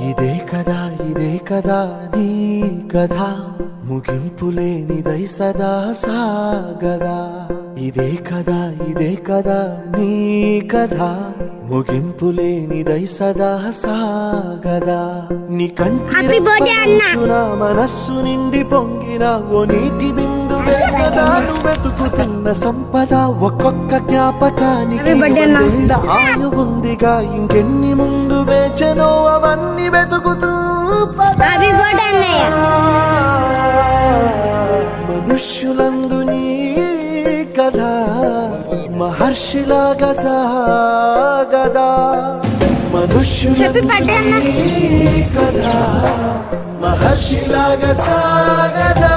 ఇదే కదా నీ కథ, ముగింపులేనిదై సదా సాగదా. ఇదే కదా నీ కథ, ముగింపులేనిదై సదా సాగదా. నీ కంటి మనస్సు నిండి పొంగిన ఓ నీటి బిందువే కదా నువ్వు వెతుకుతున్న సంపద. ఒక్కొక్క జ్ఞాపకానికి ఆయు ఉందిగా, ఇంకెన్ని ముందు వేచనో అవన్నీ వెతుకుతూ మనుష్యులందు నీ కథ మహర్షిలాగా సాగదా. మనుష్యులందు నీ కథ మహర్షిలాగా సాగదా.